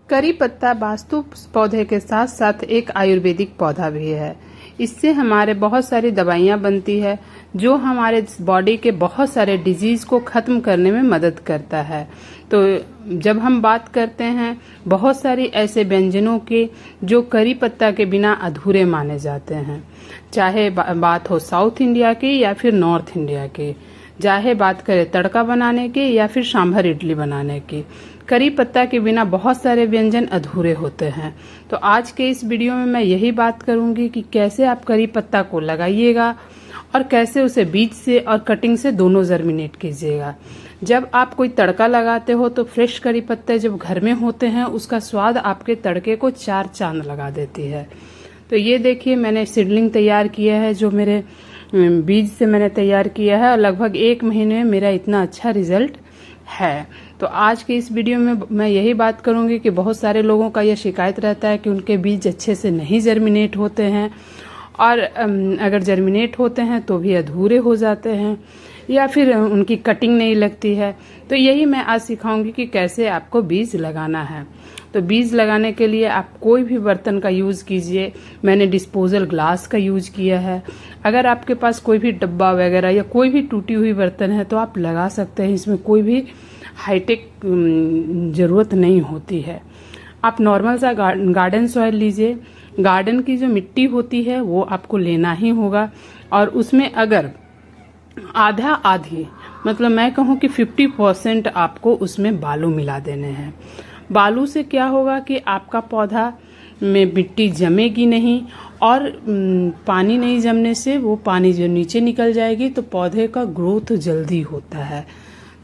करी पत्ता वास्तु पौधे के साथ साथ एक आयुर्वेदिक पौधा भी है। इससे हमारे बहुत सारी दवाइयाँ बनती है जो हमारे बॉडी के बहुत सारे डिजीज को खत्म करने में मदद करता है। तो जब हम बात करते हैं बहुत सारी ऐसे व्यंजनों के जो करी पत्ता के बिना अधूरे माने जाते हैं, चाहे बात हो साउथ इंडिया की या फिर नॉर्थ इंडिया की, चाहे बात करें तड़का बनाने की या फिर सांभर इडली बनाने की, करी पत्ता के बिना बहुत सारे व्यंजन अधूरे होते हैं। तो आज के इस वीडियो में मैं यही बात करूंगी कि कैसे आप करी पत्ता को लगाइएगा और कैसे उसे बीज से और कटिंग से दोनों जर्मिनेट कीजिएगा। जब आप कोई तड़का लगाते हो तो फ्रेश करी पत्ते जब घर में होते हैं उसका स्वाद आपके तड़के को चार चांद लगा देती है। तो ये देखिए मैंने सीडलिंग तैयार किया है जो मेरे बीज से मैंने तैयार किया है और लगभग 1 महीने में मेरा इतना अच्छा रिजल्ट है। तो आज के इस वीडियो में मैं यही बात करूंगी कि बहुत सारे लोगों का यह शिकायत रहता है कि उनके बीज अच्छे से नहीं जर्मिनेट होते हैं और अगर जर्मिनेट होते हैं तो भी अधूरे हो जाते हैं या फिर उनकी कटिंग नहीं लगती है। तो यही मैं आज सिखाऊंगी कि कैसे आपको बीज लगाना है। तो बीज लगाने के लिए आप कोई भी बर्तन का यूज़ कीजिए। मैंने डिस्पोजल ग्लास का यूज किया है। अगर आपके पास कोई भी डब्बा वगैरह या कोई भी टूटी हुई बर्तन है तो आप लगा सकते हैं, इसमें कोई भी हाईटेक ज़रूरत नहीं होती है। आप नॉर्मल सा गार्डन सॉइल लीजिए। गार्डन की जो मिट्टी होती है वो आपको लेना ही होगा और उसमें अगर आधा आधी मतलब मैं कहूँ कि 50% आपको उसमें बालू मिला देने हैं। बालू से क्या होगा कि आपका पौधा में मिट्टी जमेगी नहीं और पानी नहीं जमने से वो पानी जो नीचे निकल जाएगी तो पौधे का ग्रोथ जल्दी होता है।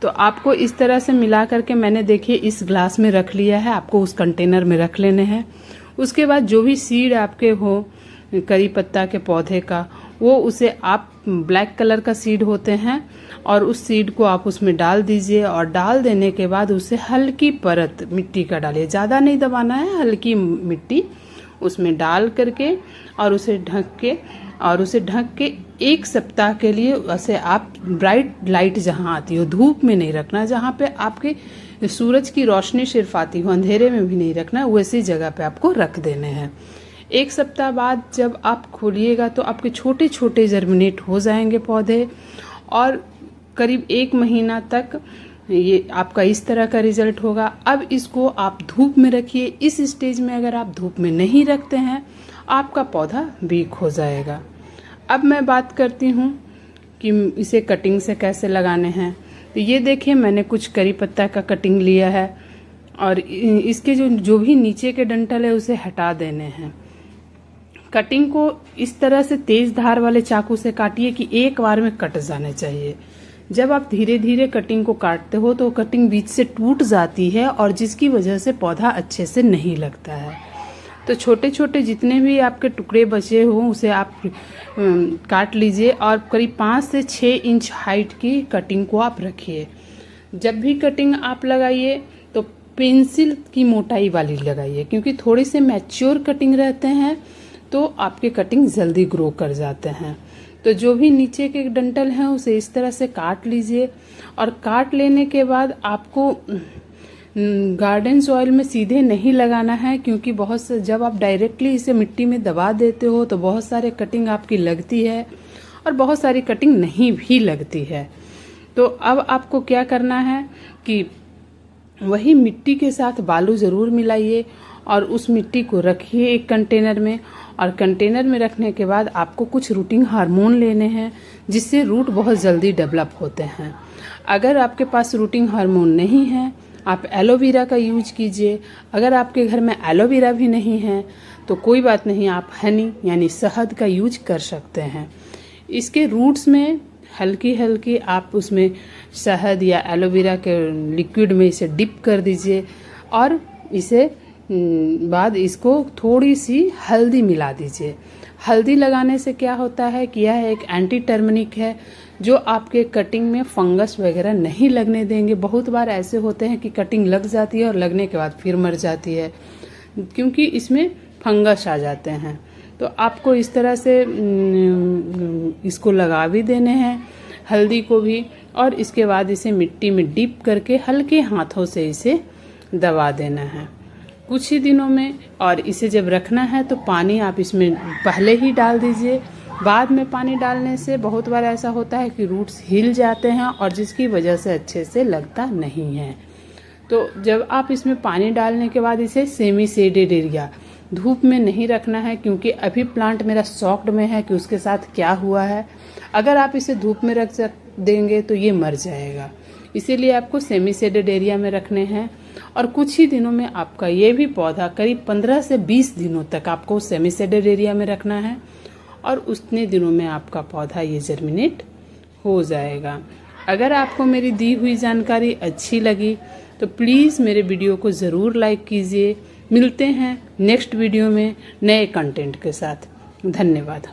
तो आपको इस तरह से मिला करके मैंने देखिए इस ग्लास में रख लिया है, आपको उस कंटेनर में रख लेने हैं। उसके बाद जो भी सीड आपके हो करी पत्ता के पौधे का वो उसे आप ब्लैक कलर का सीड होते हैं और उस सीड को आप उसमें डाल दीजिए और डाल देने के बाद उसे हल्की परत मिट्टी का डालिए, ज़्यादा नहीं दबाना है, हल्की मिट्टी उसमें डाल करके और उसे ढक के 1 सप्ताह के लिए उसे आप ब्राइट लाइट जहाँ आती हो, धूप में नहीं रखना, जहाँ पे आपके सूरज की रोशनी सिर्फ आती हो, अंधेरे में भी नहीं रखना, वैसी जगह पे आपको रख देने हैं। 1 सप्ताह बाद जब आप खोलिएगा तो आपके छोटे छोटे जर्मिनेट हो जाएंगे पौधे और करीब 1 महीना तक ये आपका इस तरह का रिजल्ट होगा। अब इसको आप धूप में रखिए। इस स्टेज में अगर आप धूप में नहीं रखते हैं आपका पौधा वीक हो जाएगा। अब मैं बात करती हूँ कि इसे कटिंग से कैसे लगाने हैं। तो ये देखिए मैंने कुछ करी पत्ता का कटिंग लिया है और इसके जो भी नीचे के डंठल है उसे हटा देने हैं। कटिंग को इस तरह से तेज धार वाले चाकू से काटिए कि एक बार में कट जाने चाहिए। जब आप धीरे धीरे कटिंग को काटते हो तो कटिंग बीच से टूट जाती है और जिसकी वजह से पौधा अच्छे से नहीं लगता है। तो छोटे छोटे जितने भी आपके टुकड़े बचे हो उसे आप काट लीजिए और करीब 5 से 6 इंच हाइट की कटिंग को आप रखिए। जब भी कटिंग आप लगाइए तो पेंसिल की मोटाई वाली लगाइए, क्योंकि थोड़ी से मैच्योर कटिंग रहते हैं तो आपके कटिंग जल्दी ग्रो कर जाते हैं। तो जो भी नीचे के डंठल हैं उसे इस तरह से काट लीजिए और काट लेने के बाद आपको गार्डन सॉइल में सीधे नहीं लगाना है, क्योंकि बहुत से जब आप डायरेक्टली इसे मिट्टी में दबा देते हो तो बहुत सारे कटिंग आपकी लगती है और बहुत सारी कटिंग नहीं भी लगती है। तो अब आपको क्या करना है कि वही मिट्टी के साथ बालू ज़रूर मिलाइए और उस मिट्टी को रखिए एक कंटेनर में और कंटेनर में रखने के बाद आपको कुछ रूटिंग हार्मोन लेने हैं जिससे रूट बहुत जल्दी डेवलप होते हैं। अगर आपके पास रूटिंग हार्मोन नहीं है आप एलोवेरा का यूज कीजिए। अगर आपके घर में एलोवेरा भी नहीं है तो कोई बात नहीं, आप हनी यानी शहद का यूज कर सकते हैं। इसके रूट्स में हल्की हल्की आप उसमें शहद या एलोवेरा के लिक्विड में इसे डिप कर दीजिए और इसे बाद इसको थोड़ी सी हल्दी मिला दीजिए। हल्दी लगाने से क्या होता है कि यह एक एंटी टर्मरिक है जो आपके कटिंग में फंगस वगैरह नहीं लगने देंगे। बहुत बार ऐसे होते हैं कि कटिंग लग जाती है और लगने के बाद फिर मर जाती है क्योंकि इसमें फंगस आ जाते हैं। तो आपको इस तरह से इसको लगा भी देने हैं हल्दी को भी और इसके बाद इसे मिट्टी में डिप करके हल्के हाथों से इसे दबा देना है। कुछ ही दिनों में। और इसे जब रखना है तो पानी आप इसमें पहले ही डाल दीजिए। बाद में पानी डालने से बहुत बार ऐसा होता है कि रूट्स हिल जाते हैं और जिसकी वजह से अच्छे से लगता नहीं है। तो जब आप इसमें पानी डालने के बाद इसे सेमी शेडेड एरिया, धूप में नहीं रखना है, क्योंकि अभी प्लांट मेरा सॉक्ड में है कि उसके साथ क्या हुआ है। अगर आप इसे धूप में रख देंगे तो ये मर जाएगा, इसीलिए आपको सेमी शेडेड एरिया में रखने हैं। और कुछ ही दिनों में आपका ये भी पौधा करीब 15 से 20 दिनों तक आपको सेमी शेडेड एरिया में रखना है और उतने दिनों में आपका पौधा ये जर्मिनेट हो जाएगा। अगर आपको मेरी दी हुई जानकारी अच्छी लगी तो प्लीज़ मेरे वीडियो को ज़रूर लाइक कीजिए। मिलते हैं नेक्स्ट वीडियो में नए कंटेंट के साथ। धन्यवाद।